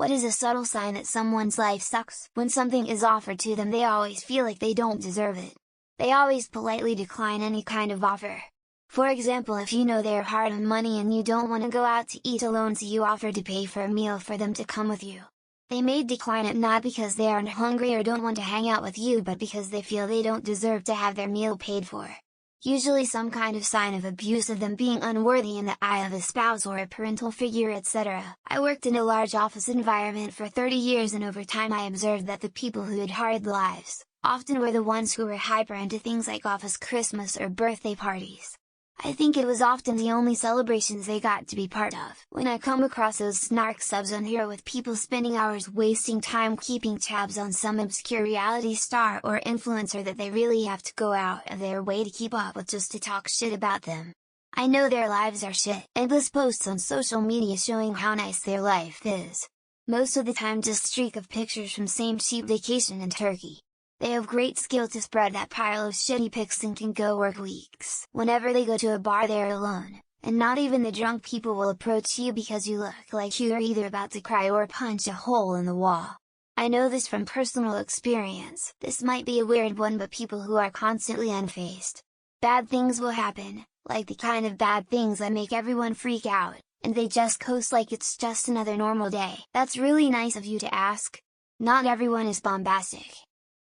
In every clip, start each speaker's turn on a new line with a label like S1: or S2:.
S1: What is a subtle sign that someone's life sucks? When something is offered to them, they always feel like they don't deserve it. They always politely decline any kind of offer. For example, if you know they're hard on money and you don't want to go out to eat alone, so you offer to pay for a meal for them to come with you. They may decline it not because they aren't hungry or don't want to hang out with you, but because they feel they don't deserve to have their meal paid for. Usually some kind of sign of abuse, of them being unworthy in the eye of a spouse or a parental figure, etc. I worked in a large office environment for 30 years, and over time I observed that the people who had hard lives often were the ones who were hyper into things like office Christmas or birthday parties. I think it was often the only celebrations they got to be part of. When I come across those snark subs on here with people spending hours wasting time keeping tabs on some obscure reality star or influencer that they really have to go out of their way to keep up with just to talk shit about them, I know their lives are shit. Endless posts on social media showing how nice their life is. Most of the time just streak of pictures from same cheap vacation in Turkey. They have great skill to spread that pile of shitty pics and can go work weeks. Whenever they go to a bar, they're alone, and not even the drunk people will approach you because you look like you're either about to cry or punch a hole in the wall. I know this from personal experience. This might be a weird one, but people who are constantly unfazed, bad things will happen, like the kind of bad things that make everyone freak out, and they just coast like it's just another normal day. That's really nice of you to ask. Not everyone is bombastic.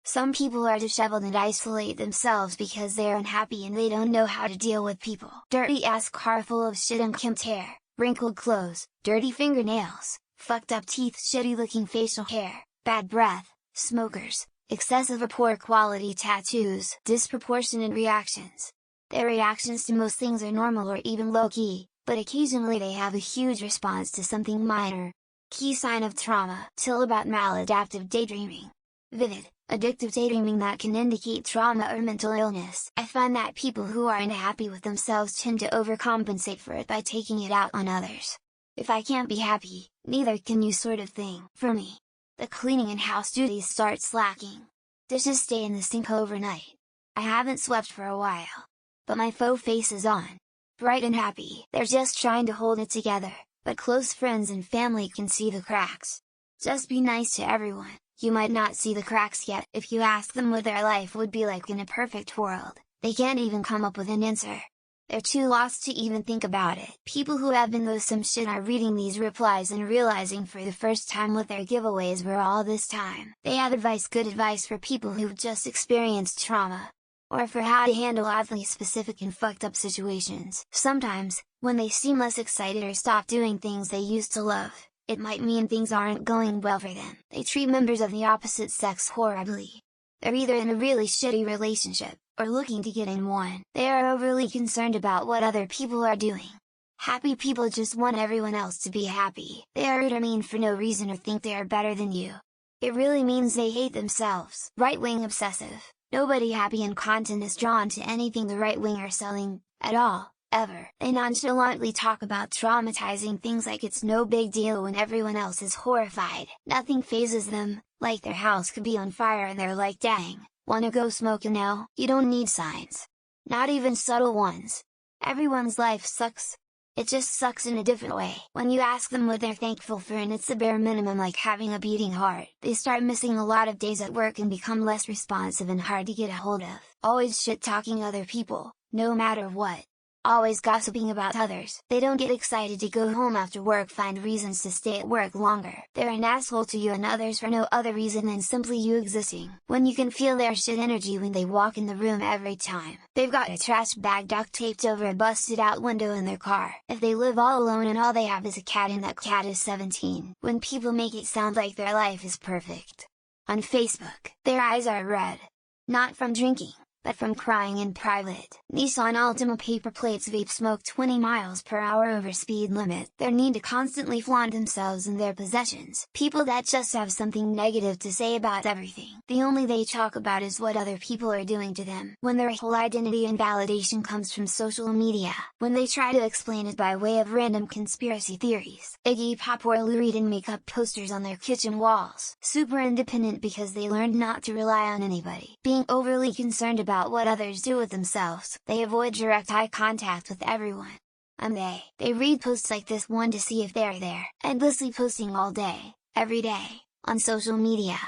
S1: Some people are disheveled and isolate themselves because they're unhappy and they don't know how to deal with people. Dirty ass car full of shit, unkempt hair, wrinkled clothes, dirty fingernails, fucked up teeth, shitty looking facial hair, bad breath, smokers, excessive or poor quality tattoos, disproportionate reactions. Their reactions to most things are normal or even low-key, but occasionally they have a huge response to something minor. Key sign of trauma: till about maladaptive daydreaming. Vivid, addictive daydreaming that can indicate trauma or mental illness. I find that people who are unhappy with themselves tend to overcompensate for it by taking it out on others. If I can't be happy, neither can you, sort of thing. For me, the cleaning and house duties start slacking. Dishes stay in the sink overnight. I haven't swept for a while, but my faux face is on. Bright and happy. They're just trying to hold it together, but close friends and family can see the cracks. Just be nice to everyone. You might not see the cracks yet. If you ask them what their life would be like in a perfect world, they can't even come up with an answer. They're too lost to even think about it. People who have been through some shit are reading these replies and realizing for the first time what their giveaways were all this time. They have advice, good advice for people who've just experienced trauma, or for how to handle oddly specific and fucked up situations. Sometimes, when they seem less excited or stop doing things they used to love, it might mean things aren't going well for them. They treat members of the opposite sex horribly. They're either in a really shitty relationship, or looking to get in one. They are overly concerned about what other people are doing. Happy people just want everyone else to be happy. They are rude or mean for no reason or think they are better than you. It really means they hate themselves. Right-wing obsessive. Nobody happy and content is drawn to anything the right wing are selling, at all, ever. They nonchalantly talk about traumatizing things like it's no big deal when everyone else is horrified. Nothing phases them, like their house could be on fire and they're like, dang, wanna go smoking now? You don't need signs. Not even subtle ones. Everyone's life sucks. It just sucks in a different way. When you ask them what they're thankful for, and it's the bare minimum like having a beating heart, they start missing a lot of days at work and become less responsive and hard to get a hold of. Always shit-talking other people, no matter what. Always gossiping about others. They don't get excited to go home after work, find reasons to stay at work longer. They're an asshole to you and others for no other reason than simply you existing. When you can feel their shit energy when they walk in the room every time. They've got a trash bag duct taped over a busted out window in their car. If they live all alone and all they have is a cat and that cat is 17. When people make it sound like their life is perfect. On Facebook, their eyes are red. Not from drinking, but from crying in private. Nissan Altima paper plates, vape smoke 20 miles per hour over speed limit. Their need to constantly flaunt themselves and their possessions. People that just have something negative to say about everything. The only they talk about is what other people are doing to them. When their whole identity and validation comes from social media. When they try to explain it by way of random conspiracy theories. Iggy Pop or Lou Reed and make up posters on their kitchen walls. Super independent because they learned not to rely on anybody. Being overly concerned about what others do with themselves. They avoid direct eye contact with everyone. They read posts like this one to see if they're there. Endlessly posting all day, every day, on social media.